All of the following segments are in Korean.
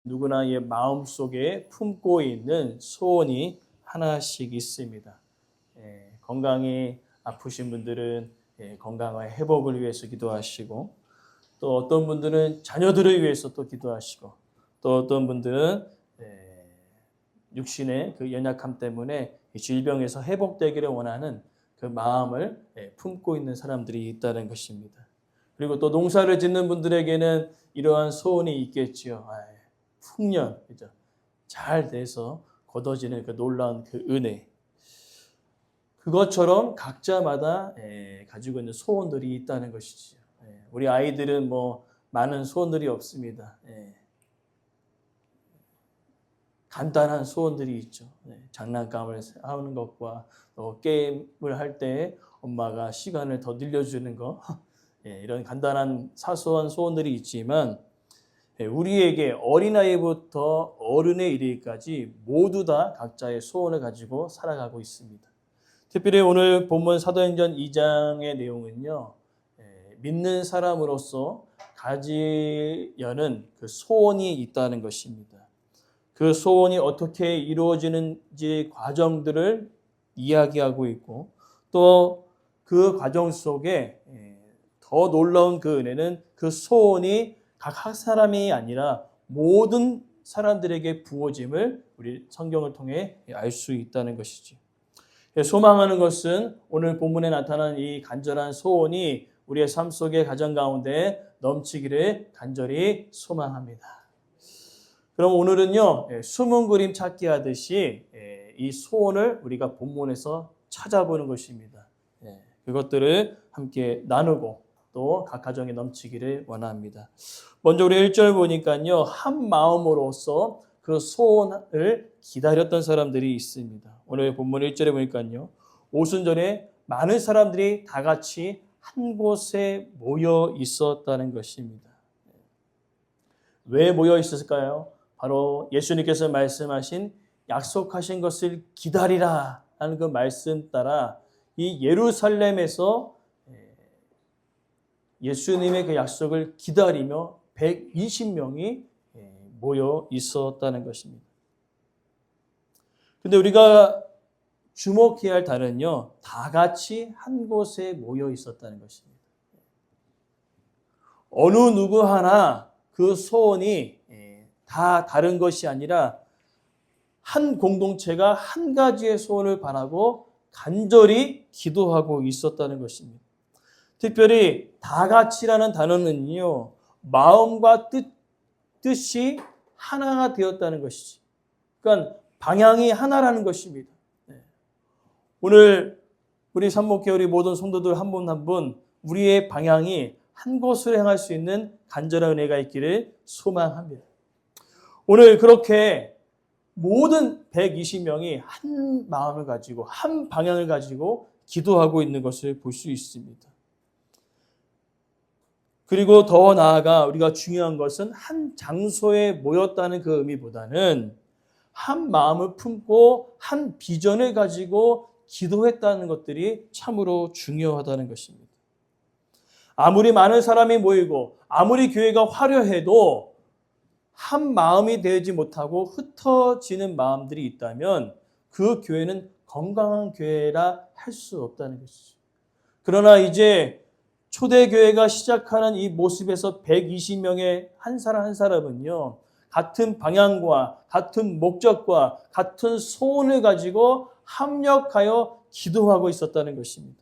누구나의 마음속에 품고 있는 소원이 하나씩 있습니다. 건강이 아프신 분들은 건강의 회복을 위해서 기도하시고, 또 어떤 분들은 자녀들을 위해서 또 기도하시고, 또 어떤 분들은 육신의 그 연약함 때문에 질병에서 회복되기를 원하는 그 마음을 품고 있는 사람들이 있다는 것입니다. 그리고 또 농사를 짓는 분들에게는 이러한 소원이 있겠지요. 풍년, 그죠? 잘 돼서 거둬지는 그 놀라운 그 은혜. 그것처럼 각자마다 가지고 있는 소원들이 있다는 것이지요. 우리 아이들은 뭐 많은 소원들이 없습니다. 간단한 소원들이 있죠. 장난감을 하는 것과 또 게임을 할 때 엄마가 시간을 더 늘려주는 거, 이런 간단한 사소한 소원들이 있지만, 우리에게 어린아이부터 어른에 이르기까지 모두 다 각자의 소원을 가지고 살아가고 있습니다. 특별히 오늘 본문 사도행전 2장의 내용은요, 믿는 사람으로서 가지려는 그 소원이 있다는 것입니다. 그 소원이 어떻게 이루어지는지 과정들을 이야기하고 있고, 또 그 과정 속에 더 놀라운 그 은혜는 그 소원이 각 한 사람이 아니라 모든 사람들에게 부어짐을 우리 성경을 통해 알 수 있다는 것이지. 소망하는 것은 오늘 본문에 나타난 이 간절한 소원이 우리의 삶 속의 가정 가운데 넘치기를 간절히 소망합니다. 그럼 오늘은요, 숨은 그림 찾기 하듯이 이 소원을 우리가 본문에서 찾아보는 것입니다. 그것들을 함께 나누고 또 각 가정에 넘치기를 원합니다. 먼저 우리 1절 보니까요, 한 마음으로서 그 소원을 기다렸던 사람들이 있습니다. 오늘 본문 1절에 보니까요, 오순절에 많은 사람들이 다 같이 한 곳에 모여 있었다는 것입니다. 왜 모여 있었을까요? 바로 예수님께서 말씀하신 약속하신 것을 기다리라 하는 그 말씀 따라 이 예루살렘에서 예수님의 그 약속을 기다리며 120명이 모여 있었다는 것입니다. 근데 우리가 주목해야 할 단어는요, 다 같이 한 곳에 모여 있었다는 것입니다. 어느 누구 하나 그 소원이 다 다른 것이 아니라 한 공동체가 한 가지의 소원을 바라고 간절히 기도하고 있었다는 것입니다. 특별히 다 같이라는 단어는요, 마음과 뜻이 하나가 되었다는 것이지. 그러니까 방향이 하나라는 것입니다. 오늘 우리 삼목회 우리 모든 성도들 한 분 한 분 우리의 방향이 한 곳으로 향할 수 있는 간절한 은혜가 있기를 소망합니다. 오늘 그렇게 모든 120명이 한 마음을 가지고 한 방향을 가지고 기도하고 있는 것을 볼 수 있습니다. 그리고 더 나아가 우리가 중요한 것은 한 장소에 모였다는 그 의미보다는 한 마음을 품고 한 비전을 가지고 기도했다는 것들이 참으로 중요하다는 것입니다. 아무리 많은 사람이 모이고 아무리 교회가 화려해도 한 마음이 되지 못하고 흩어지는 마음들이 있다면 그 교회는 건강한 교회라 할 수 없다는 것이죠. 그러나 이제 초대교회가 시작하는 이 모습에서 120명의 한 사람 한 사람은요, 같은 방향과 같은 목적과 같은 소원을 가지고 합력하여 기도하고 있었다는 것입니다.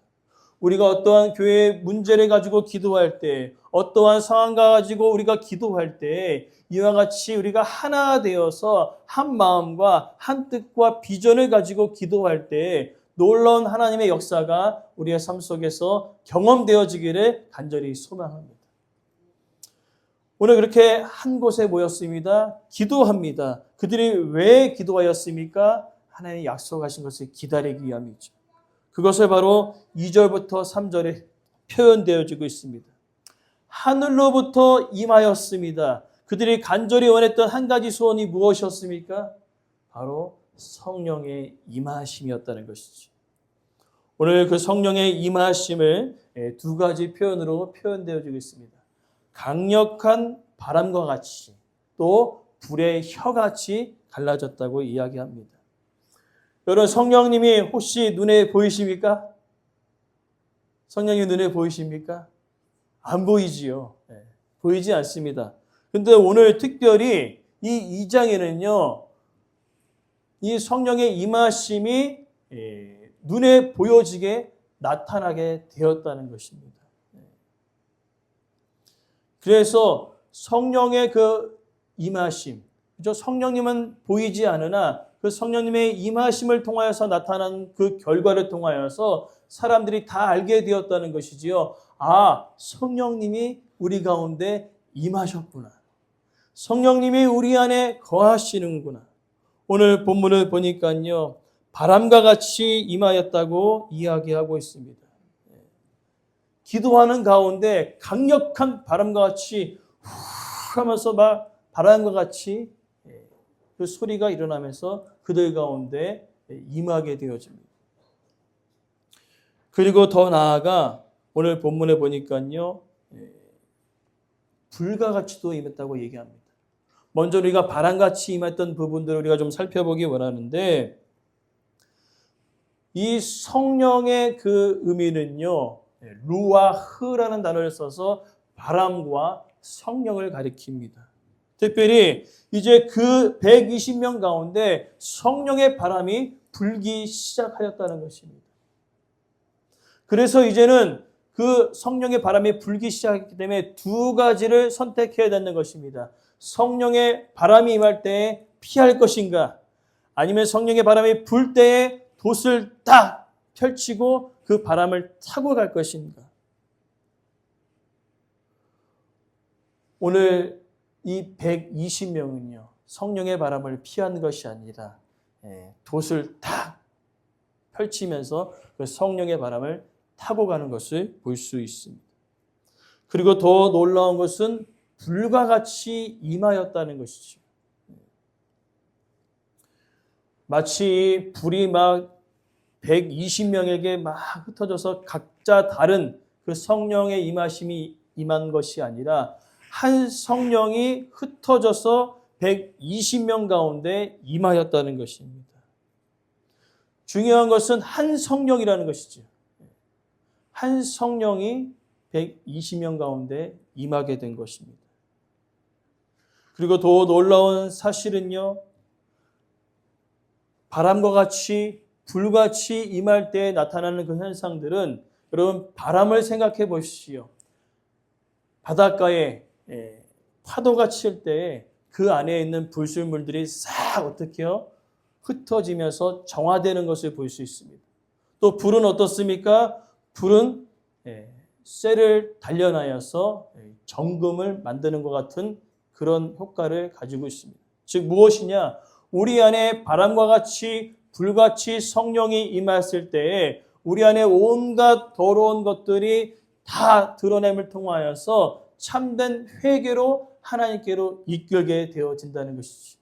우리가 어떠한 교회의 문제를 가지고 기도할 때, 어떠한 상황과 가지고 우리가 기도할 때 이와 같이 우리가 하나 되어서 한 마음과 한 뜻과 비전을 가지고 기도할 때 놀라운 하나님의 역사가 우리의 삶 속에서 경험되어지기를 간절히 소망합니다. 오늘 그렇게 한 곳에 모였습니다. 기도합니다. 그들이 왜 기도하였습니까? 하나님이 약속하신 것을 기다리기 위함이죠. 그것을 바로 2절부터 3절에 표현되어지고 있습니다. 하늘로부터 임하였습니다. 그들이 간절히 원했던 한 가지 소원이 무엇이었습니까? 바로 성령의 임하심이었다는 것이죠. 오늘 그 성령의 임하심을 두 가지 표현으로 표현되어지고 있습니다. 강력한 바람과 같이 또 불의 혀같이 갈라졌다고 이야기합니다. 여러분, 성령님이 혹시 눈에 보이십니까? 성령님 눈에 보이십니까? 안 보이지요. 보이지 않습니다. 근데 오늘 특별히 이 2장에는요, 이 성령의 임하심이 눈에 보여지게 나타나게 되었다는 것입니다. 그래서 성령의 그 임하심, 그죠? 성령님은 보이지 않으나 그 성령님의 임하심을 통하여서 나타난 그 결과를 통하여서 사람들이 다 알게 되었다는 것이지요. 아, 성령님이 우리 가운데 임하셨구나. 성령님이 우리 안에 거하시는구나. 오늘 본문을 보니까요, 바람과 같이 임하였다고 이야기하고 있습니다. 기도하는 가운데 강력한 바람과 같이 후 하면서 막 바람과 같이 그 소리가 일어나면서 그들 가운데 임하게 되어집니다. 그리고 더 나아가 오늘 본문에 보니까요, 불과 같이도 임했다고 얘기합니다. 먼저 우리가 바람같이 임했던 부분들을 우리가 좀 살펴보기 원하는데, 이 성령의 그 의미는요, 루아흐라는 단어를 써서 바람과 성령을 가리킵니다. 특별히 이제 그 120명 가운데 성령의 바람이 불기 시작하였다는 것입니다. 그래서 이제는 그 성령의 바람이 불기 시작했기 때문에 두 가지를 선택해야 되는 것입니다. 성령의 바람이 임할 때에 피할 것인가, 아니면 성령의 바람이 불 때에 돛을 딱 펼치고 그 바람을 타고 갈 것인가. 오늘 이 120명은요, 성령의 바람을 피한 것이 아니라 돛을 딱 펼치면서 그 성령의 바람을 타고 가는 것을 볼 수 있습니다. 그리고 더 놀라운 것은 불과 같이 임하였다는 것이죠. 마치 불이 막 120명에게 막 흩어져서 각자 다른 그 성령의 임하심이 임한 것이 아니라 한 성령이 흩어져서 120명 가운데 임하였다는 것입니다. 중요한 것은 한 성령이라는 것이죠. 한 성령이 120명 가운데 임하게 된 것입니다. 그리고 더 놀라운 사실은요, 바람과 같이 불같이 임할 때 나타나는 그 현상들은, 여러분 바람을 생각해 보십시오. 바닷가에 파도가 칠 때 그 안에 있는 불순물들이 싹 어떻게요? 흩어지면서 정화되는 것을 볼 수 있습니다. 또 불은 어떻습니까? 불은 쇠를 단련하여서 정금을 만드는 것 같은 그런 효과를 가지고 있습니다. 즉 무엇이냐? 우리 안에 바람과 같이 불같이 성령이 임했을 때에 우리 안에 온갖 더러운 것들이 다 드러냄을 통하여서 참된 회개로 하나님께로 이끌게 되어진다는 것이죠.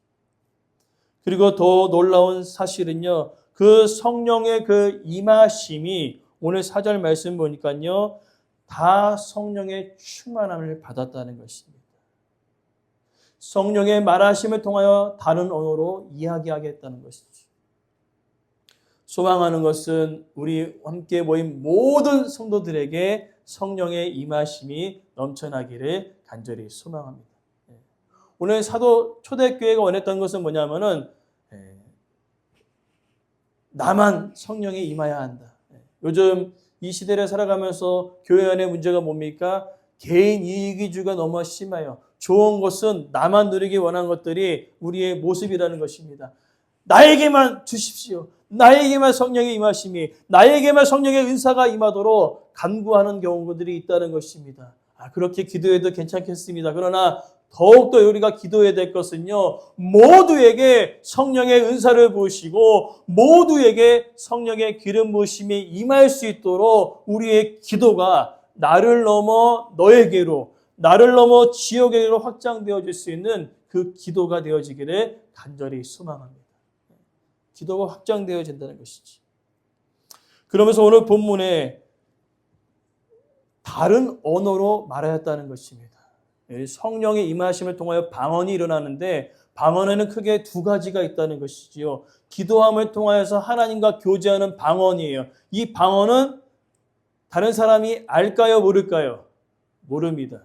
그리고 더 놀라운 사실은요, 그 성령의 그 임하심이 오늘 4절 말씀 보니까요, 다 성령의 충만함을 받았다는 것입니다. 성령의 말하심을 통하여 다른 언어로 이야기하겠다는 것이죠. 소망하는 것은 우리 함께 모인 모든 성도들에게 성령의 임하심이 넘쳐나기를 간절히 소망합니다. 오늘 사도 초대교회가 원했던 것은 뭐냐면은 나만 성령에 임해야 한다. 요즘 이 시대를 살아가면서 교회 안의 문제가 뭡니까? 개인 이익주의가 너무 심해요. 좋은 것은 나만 누리기 원하는 것들이 우리의 모습이라는 것입니다. 나에게만 주십시오. 나에게만 성령의 임하심이, 나에게만 성령의 은사가 임하도록 간구하는 경우들이 있다는 것입니다. 그렇게 기도해도 괜찮겠습니다. 그러나 더욱더 우리가 기도해야 될 것은요, 모두에게 성령의 은사를 부으시고 모두에게 성령의 기름 부으심이 임할 수 있도록 우리의 기도가 나를 넘어 너에게로, 나를 넘어 지역에게로 확장되어질 수 있는 그 기도가 되어지기를 간절히 소망합니다. 기도가 확장되어진다는 것이지. 그러면서 오늘 본문에 다른 언어로 말하였다는 것입니다. 성령의 임하심을 통하여 방언이 일어나는데 방언에는 크게 두 가지가 있다는 것이지요. 기도함을 통하여서 하나님과 교제하는 방언이에요. 이 방언은 다른 사람이 알까요, 모를까요? 모릅니다.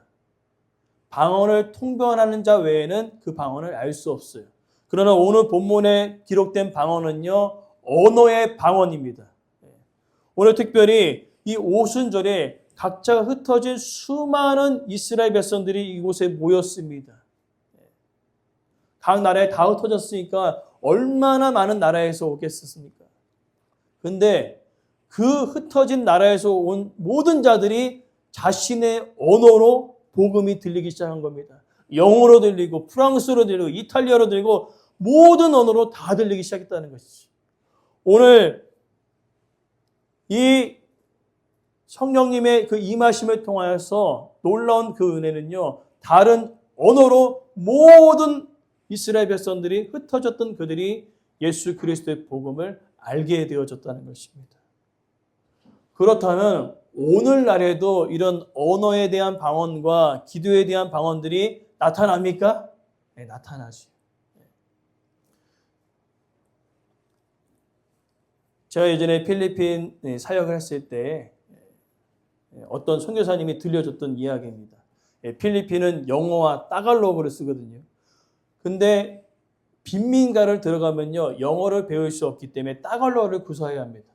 방언을 통변하는 자 외에는 그 방언을 알 수 없어요. 그러나 오늘 본문에 기록된 방언은요, 언어의 방언입니다. 오늘 특별히 이 오순절에 각자가 흩어진 수많은 이스라엘 백성들이 이곳에 모였습니다. 각 나라에 다 흩어졌으니까 얼마나 많은 나라에서 오겠습니까? 근데 그 흩어진 나라에서 온 모든 자들이 자신의 언어로 복음이 들리기 시작한 겁니다. 영어로 들리고 프랑스어로 들리고 이탈리아로 들리고 모든 언어로 다 들리기 시작했다는 것이죠. 오늘 이 성령님의 그 임하심을 통하여서 놀라운 그 은혜는요, 다른 언어로 모든 이스라엘 백성들이 흩어졌던 그들이 예수 그리스도의 복음을 알게 되어졌다는 것입니다. 그렇다면 오늘날에도 이런 언어에 대한 방언과 기도에 대한 방언들이 나타납니까? 네, 나타나죠. 제가 예전에 필리핀 사역을 했을 때 어떤 선교사님이 들려줬던 이야기입니다. 필리핀은 영어와 따갈로그를 쓰거든요. 근데 빈민가를 들어가면요, 영어를 배울 수 없기 때문에 따갈로그를 구사해야 합니다.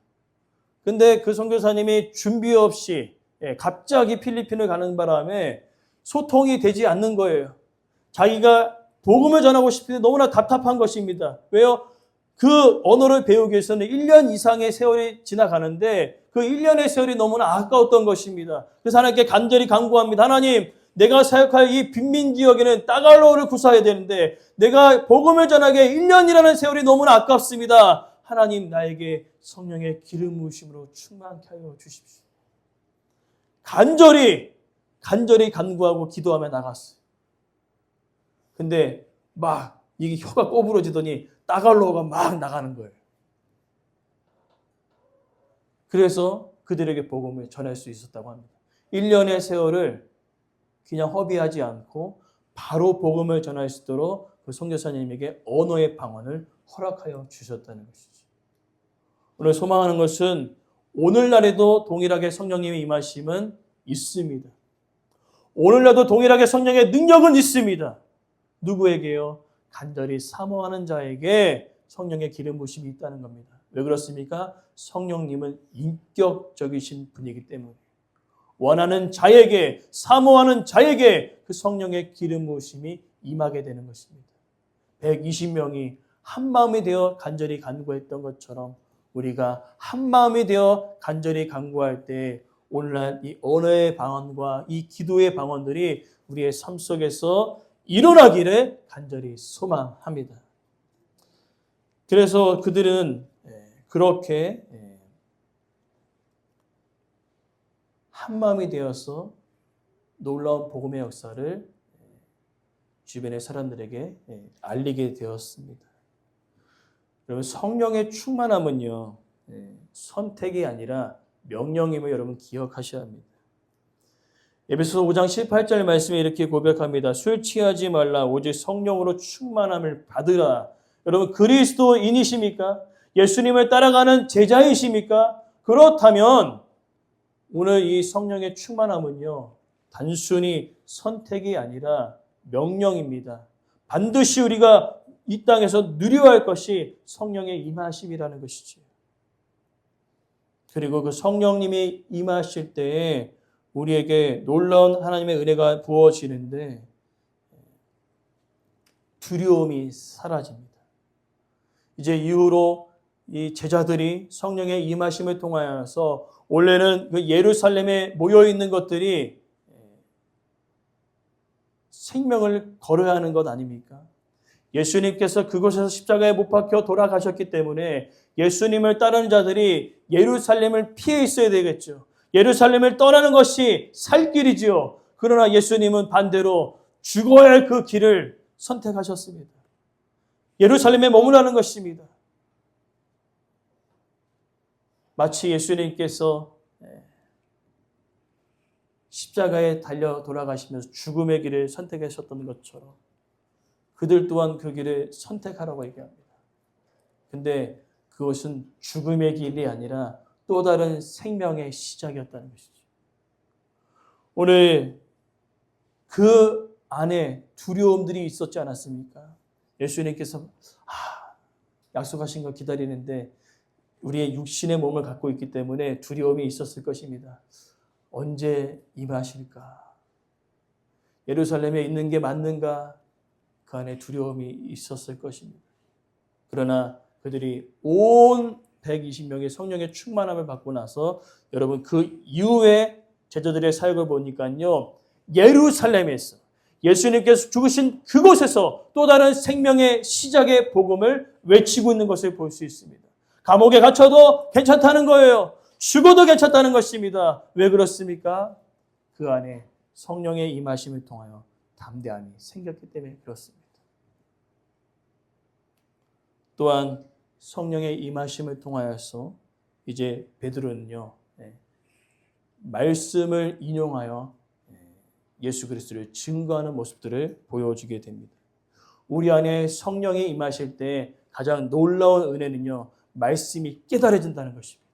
근데 그 선교사님이 준비 없이 갑자기 필리핀을 가는 바람에 소통이 되지 않는 거예요. 자기가 복음을 전하고 싶은데 너무나 답답한 것입니다. 왜요? 그 언어를 배우기 위해서는 1년 이상의 세월이 지나가는데 그 1년의 세월이 너무나 아까웠던 것입니다. 그래서 하나님께 간절히 간구합니다. 하나님, 내가 사역할 이 빈민 지역에는 따갈로그를 구사해야 되는데 내가 복음을 전하기에 1년이라는 세월이 너무나 아깝습니다. 하나님, 나에게 성령의 기름 부으심으로 충만케 하여 주십시오. 간절히 간구하고 기도하며 나갔어요. 근데 막 이게 혀가 꼬부러지더니 따갈로그가 막 나가는 거예요. 그래서 그들에게 복음을 전할 수 있었다고 합니다. 1년의 세월을 그냥 허비하지 않고 바로 복음을 전할 수 있도록 그 선교사님에게 언어의 방언을 허락하여 주셨다는 것이죠. 오늘 소망하는 것은 오늘날에도 동일하게 성령님의 임하심은 있습니다. 오늘날도 동일하게 성령의 능력은 있습니다. 누구에게요? 간절히 사모하는 자에게 성령의 기름 부으심이 있다는 겁니다. 왜 그렇습니까? 성령님은 인격적이신 분이기 때문에 원하는 자에게, 사모하는 자에게 그 성령의 기름 부으심이 임하게 되는 것입니다. 120명이 한 마음이 되어 간절히 간구했던 것처럼 우리가 한 마음이 되어 간절히 간구할 때 오늘날 이 언어의 방언과 이 기도의 방언들이 우리의 삶 속에서 일어나기를 간절히 소망합니다. 그래서 그들은 그렇게 한 마음이 되어서 놀라운 복음의 역사를 주변의 사람들에게 알리게 되었습니다. 여러분, 성령의 충만함은요, 선택이 아니라 명령임을 여러분 기억하셔야 합니다. 에베소서 5장 18절 말씀에 이렇게 고백합니다. 술 취하지 말라 오직 성령으로 충만함을 받으라. 여러분, 그리스도인이십니까? 예수님을 따라가는 제자이십니까? 그렇다면 오늘 이 성령의 충만함은요, 단순히 선택이 아니라 명령입니다. 반드시 우리가 이 땅에서 누려야 할 것이 성령의 임하심이라는 것이죠. 그리고 그 성령님이 임하실 때에 우리에게 놀라운 하나님의 은혜가 부어지는데 두려움이 사라집니다. 이제 이후로 이 제자들이 성령의 임하심을 통하여서 원래는 그 예루살렘에 모여 있는 것들이 생명을 걸어야 하는 것 아닙니까? 예수님께서 그곳에서 십자가에 못 박혀 돌아가셨기 때문에 예수님을 따르는 자들이 예루살렘을 피해 있어야 되겠죠. 예루살렘을 떠나는 것이 살 길이지요. 그러나 예수님은 반대로 죽어야 할 그 길을 선택하셨습니다. 예루살렘에 머무르는 것입니다. 마치 예수님께서 십자가에 달려 돌아가시면서 죽음의 길을 선택하셨던 것처럼 그들 또한 그 길을 선택하라고 얘기합니다. 근데 그것은 죽음의 길이 아니라 또 다른 생명의 시작이었다는 것이죠. 오늘 그 안에 두려움들이 있었지 않았습니까? 예수님께서 약속하신 걸 기다리는데 우리의 육신의 몸을 갖고 있기 때문에 두려움이 있었을 것입니다. 언제 임하실까? 예루살렘에 있는 게 맞는가? 그 안에 두려움이 있었을 것입니다. 그러나 그들이 온 120명의 성령의 충만함을 받고 나서 여러분 그 이후에 제자들의 사역을 보니까요. 예루살렘에서 예수님께서 죽으신 그곳에서 또 다른 생명의 시작의 복음을 외치고 있는 것을 볼 수 있습니다. 감옥에 갇혀도 괜찮다는 거예요. 죽어도 괜찮다는 것입니다. 왜 그렇습니까? 그 안에 성령의 임하심을 통하여 담대함이 생겼기 때문에 그렇습니다. 또한 성령의 임하심을 통하여서 이제 베드로는요. 말씀을 인용하여 예수 그리스도를 증거하는 모습들을 보여주게 됩니다. 우리 안에 성령이 임하실 때 가장 놀라운 은혜는요. 말씀이 깨달아진다는 것입니다.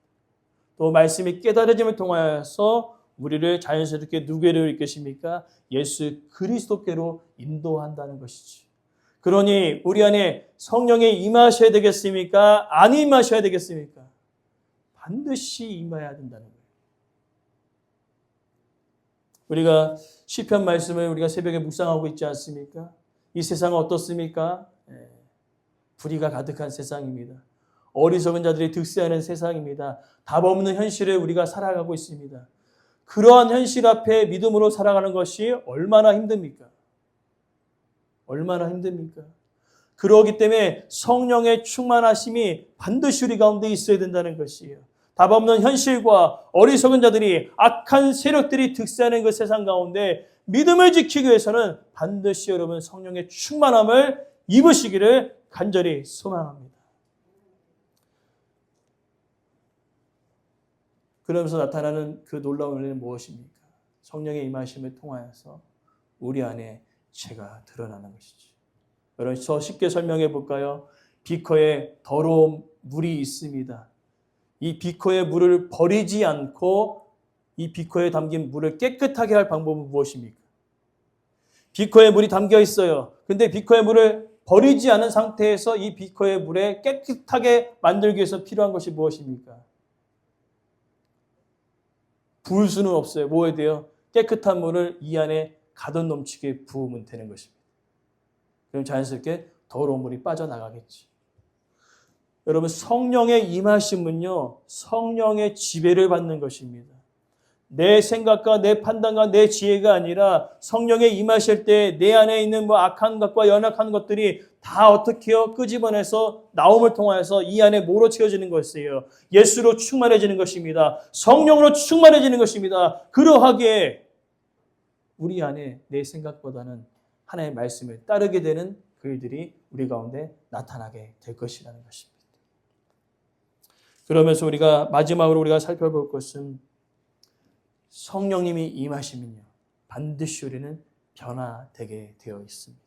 또 말씀이 깨달아짐을 통하여서 우리를 자연스럽게 누구로 이끄십니까? 예수 그리스도께로 인도한다는 것이지. 그러니 우리 안에 성령이 임하셔야 되겠습니까? 안 임하셔야 되겠습니까? 반드시 임해야 된다는 거예요. 우리가 시편 말씀을 우리가 새벽에 묵상하고 있지 않습니까? 이 세상은 어떻습니까? 불의가 가득한 세상입니다. 어리석은 자들이 득세하는 세상입니다. 답 없는 현실을 우리가 살아가고 있습니다. 그러한 현실 앞에 믿음으로 살아가는 것이 얼마나 힘듭니까? 얼마나 힘듭니까? 그러기 때문에 성령의 충만하심이 반드시 우리 가운데 있어야 된다는 것이에요. 답 없는 현실과 어리석은 자들이 악한 세력들이 득세하는 그 세상 가운데 믿음을 지키기 위해서는 반드시 여러분 성령의 충만함을 입으시기를 간절히 소망합니다. 그러면서 나타나는 그 놀라운 은혜는 무엇입니까? 성령의 임하심을 통하여서 우리 안에 죄가 드러나는 것이죠. 여러분 더 쉽게 설명해 볼까요? 비커에 더러운 물이 있습니다. 이 비커의 물을 버리지 않고 이 비커에 담긴 물을 깨끗하게 할 방법은 무엇입니까? 비커에 물이 담겨 있어요. 근데 비커의 물을 버리지 않은 상태에서 이 비커의 물에 깨끗하게 만들기 위해서 필요한 것이 무엇입니까? 부을 수는 없어요. 뭐 해야 돼요? 깨끗한 물을 이 안에 가득 넘치게 부으면 되는 것입니다. 그럼 자연스럽게 더러운 물이 빠져나가겠지. 여러분 성령의 임하심은요. 성령의 지배를 받는 것입니다. 내 생각과 내 판단과 내 지혜가 아니라 성령의 임하실 때 내 안에 있는 악한 것과 연약한 것들이 다 어떻게요? 끄집어내서 나옴을 통하여서 이 안에 뭐로 채워지는 것이에요? 예수로 충만해지는 것입니다. 성령으로 충만해지는 것입니다. 그러하기에 우리 안에 내 생각보다는 하나님의 말씀을 따르게 되는 그 일들이 우리 가운데 나타나게 될 것이라는 것입니다. 그러면서 우리가 마지막으로 우리가 살펴볼 것은 성령님이 임하시면요. 반드시 우리는 변화되게 되어 있습니다.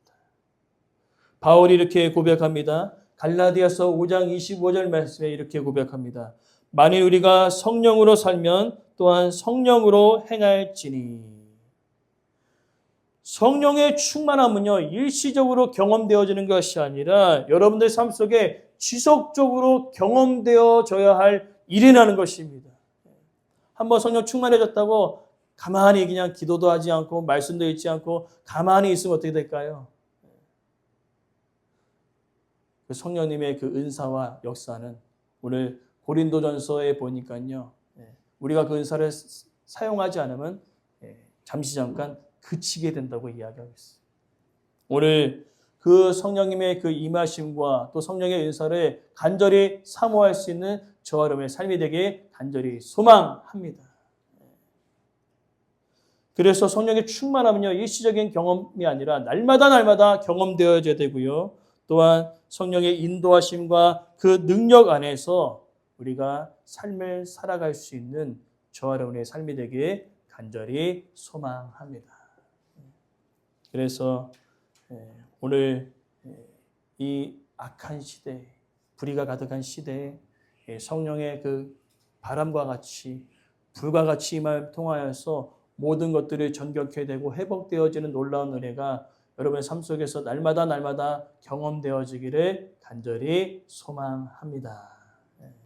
바울이 이렇게 고백합니다. 갈라디아서 5장 25절 말씀에 이렇게 고백합니다. 만일 우리가 성령으로 살면 또한 성령으로 행할지니. 성령의 충만함은요. 일시적으로 경험되어지는 것이 아니라 여러분들 삶 속에 지속적으로 경험되어져야 할 일이라는 것입니다. 한번 성령 충만해졌다고 가만히 그냥 기도도 하지 않고 말씀도 읽지 않고 가만히 있으면 어떻게 될까요? 그 성령님의 그 은사와 역사는 오늘 고린도전서에 보니까요. 우리가 그 은사를 사용하지 않으면 잠시 잠깐 그치게 된다고 이야기하고 있어요. 오늘 그 성령님의 그 임하심과 또 성령의 은사를 간절히 사모할 수 있는 저와 여러분의 삶이 되길 간절히 소망합니다. 그래서 성령의 충만함은요, 일시적인 경험이 아니라 날마다 경험되어져야 되고요. 또한 성령의 인도하심과 그 능력 안에서 우리가 삶을 살아갈 수 있는 저와 여러분의 삶이 되길 간절히 소망합니다. 그래서 오늘 이 악한 시대, 불의가 가득한 시대에 성령의 그 바람과 같이 불과 같이 임함을 통하여서 모든 것들이 전격해 되고 회복되어지는 놀라운 은혜가 여러분의 삶 속에서 날마다 경험되어지기를 간절히 소망합니다.